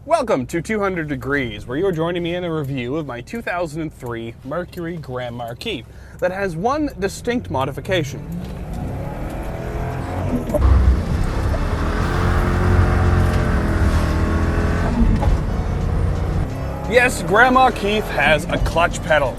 Welcome to 200 Degrees, where you're joining me in a review of my 2003 Mercury Grand Marquis that has one distinct modification. Yes, Grand Marquis has a clutch pedal.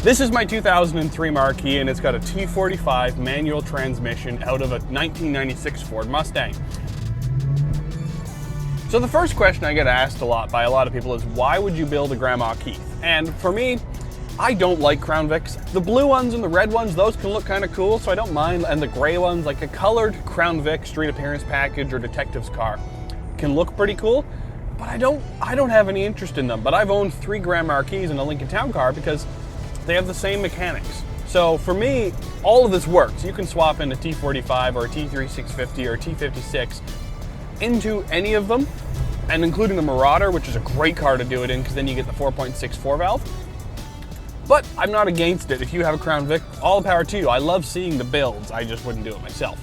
This is my 2003 Marquis, and it's got a T45 manual transmission out of a 1996 Ford Mustang. So the first question I get asked a lot by a lot of people is, why would you build a Grand Marquis? And for me, I don't like Crown Vics. The blue ones and the red ones, those can look kind of cool, so I don't mind. And the gray ones, like a colored Crown Vic street appearance package or detective's car, can look pretty cool. But I don't have any interest in them. But I've owned 3 Grand Marquis and a Lincoln Town Car because they have the same mechanics. So for me, all of this works. You can swap in a T45 or a T3650 or a T56 into any of them, and including the Marauder, which is a great car to do it in because then you get the 4.64 valve. But I'm not against it. If you have a Crown Vic, all the power to you. I love seeing the builds. I just wouldn't do it myself.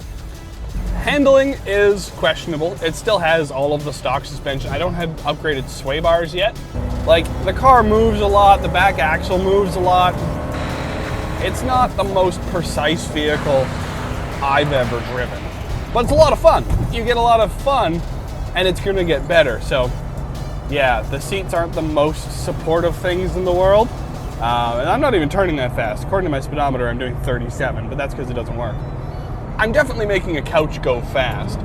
Handling is questionable. It still has all of the stock suspension. I don't have upgraded sway bars yet. Like, the car moves a lot, the back axle moves a lot. It's not the most precise vehicle I've ever driven. But it's a lot of fun. You get a lot of fun, and it's gonna get better. So, yeah, the seats aren't the most supportive things in the world. And I'm not even turning that fast. According to my speedometer, I'm doing 37, but that's because it doesn't work. I'm definitely making a couch go fast.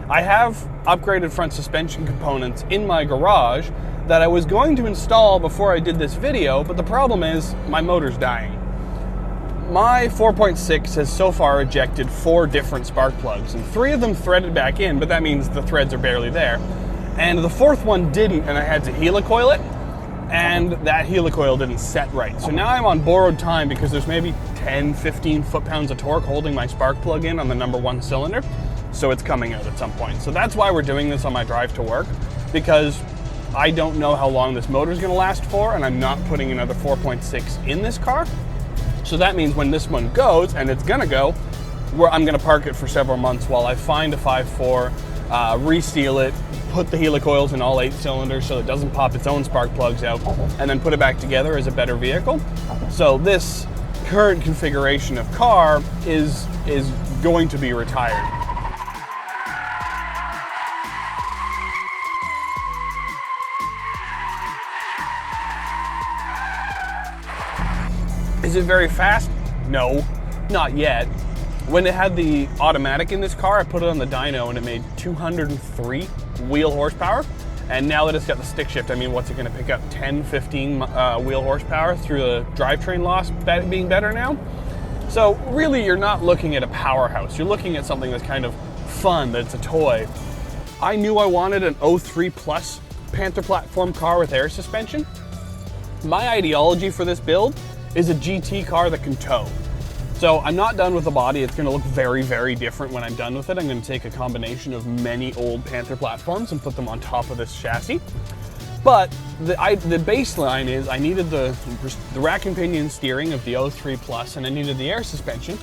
I have upgraded front suspension components in my garage that I was going to install before I did this video, but the problem is my motor's dying. My 4.6 has so far ejected 4 different spark plugs, and 3 of them threaded back in, but that means the threads are barely there. And the 4th one didn't, and I had to helicoil it, and that helicoil didn't set right. So now I'm on borrowed time because there's maybe 10, 15 foot-pounds of torque holding my spark plug in on the number 1 cylinder. So it's coming out at some point. So that's why we're doing this on my drive to work, because I don't know how long this motor is going to last for, and I'm not putting another 4.6 in this car. So that means when this one goes, and it's going to go, I'm going to park it for several months while I find a 5.4, reseal it, put the helicoils in all 8 cylinders so it doesn't pop its own spark plugs out, and then put it back together as a better vehicle. So this current configuration of car is going to be retired. Is it very fast? No, not yet. When it had the automatic in this car, I put it on the dyno and it made 203 wheel horsepower. And now that it's got the stick shift, I mean, what's it gonna pick up? 10, 15 wheel horsepower through the drivetrain loss being better now? So really, you're not looking at a powerhouse. You're looking at something that's kind of fun, that it's a toy. I knew I wanted an 03 Plus Panther platform car with air suspension. My ideology for this build is a GT car that can tow. So I'm not done with the body. It's gonna look very, very different when I'm done with it. I'm gonna take a combination of many old Panther platforms and put them on top of this chassis. But the baseline is I needed the rack and pinion steering of the 03 Plus, and I needed the air suspension.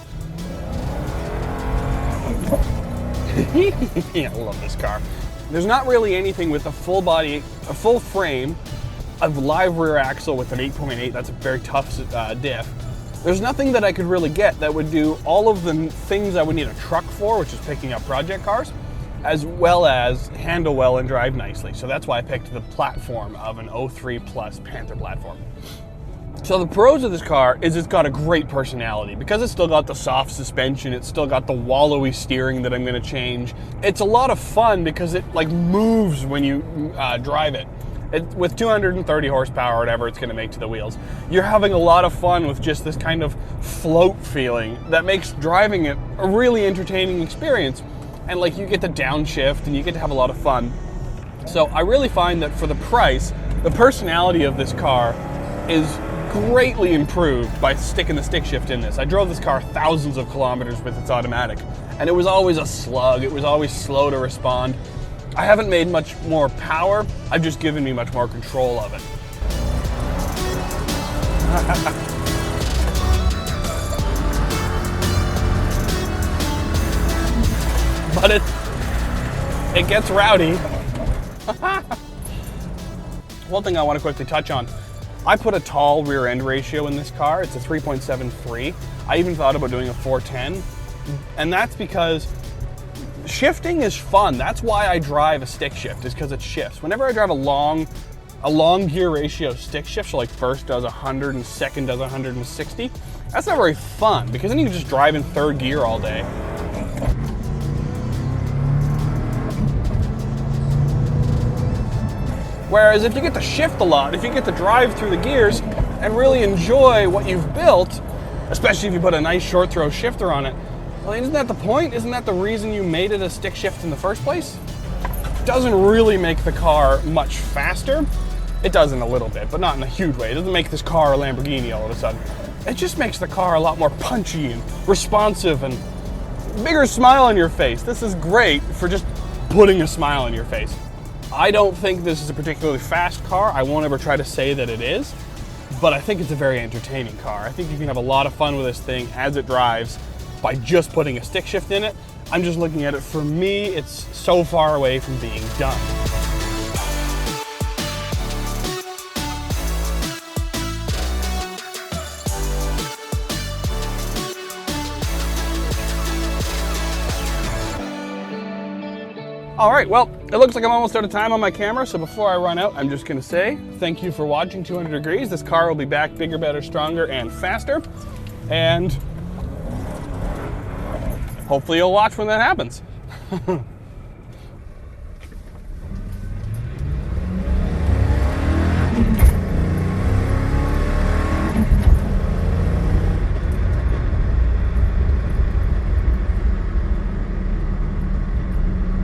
Yeah, I love this car. There's not really anything with a full body, a full frame, a live rear axle with an 8.8, that's a very tough diff. There's nothing that I could really get that would do all of the things I would need a truck for, which is picking up project cars, as well as handle well and drive nicely. So that's why I picked the platform of an 03 Plus Panther platform. So the pros of this car is it's got a great personality. Because it's still got the soft suspension, it's still got the wallowy steering that I'm gonna change. It's a lot of fun because it like moves when you drive it. With 230 horsepower or whatever it's going to make to the wheels, you're having a lot of fun with just this kind of float feeling that makes driving it a really entertaining experience. and like you get to downshift and you get to have a lot of fun. So I really find that for the price, the personality of this car is greatly improved by sticking the stick shift in this. I drove this car thousands of kilometers with its automatic, and it was always a slug. It was always slow to respond. I haven't made much more power. I've just given me much more control of it. But it gets rowdy. One thing I want to quickly touch on. I put a tall rear end ratio in this car. It's a 3.73. I even thought about doing a 410. And that's because shifting is fun. That's why I drive a stick shift, is because it shifts. Whenever I drive a long gear ratio stick shift, so like first does 100 and second does 160, that's not very fun because then you can just drive in third gear all day. Whereas if you get to shift a lot, if you get to drive through the gears and really enjoy what you've built, especially if you put a nice short throw shifter on it, well, isn't that the point? Isn't that the reason you made it a stick shift in the first place? It doesn't really make the car much faster. It does in a little bit, but not in a huge way. It doesn't make this car a Lamborghini all of a sudden. It just makes the car a lot more punchy and responsive and bigger smile on your face. This is great for just putting a smile on your face. I don't think this is a particularly fast car. I won't ever try to say that it is, but I think it's a very entertaining car. I think you can have a lot of fun with this thing as it drives by just putting a stick shift in it. I'm just looking at it. For me, it's so far away from being done. All right, well, it looks like I'm almost out of time on my camera, so before I run out, I'm just gonna say thank you for watching 200 Degrees. This car will be back bigger, better, stronger, and faster. And hopefully you'll watch when that happens.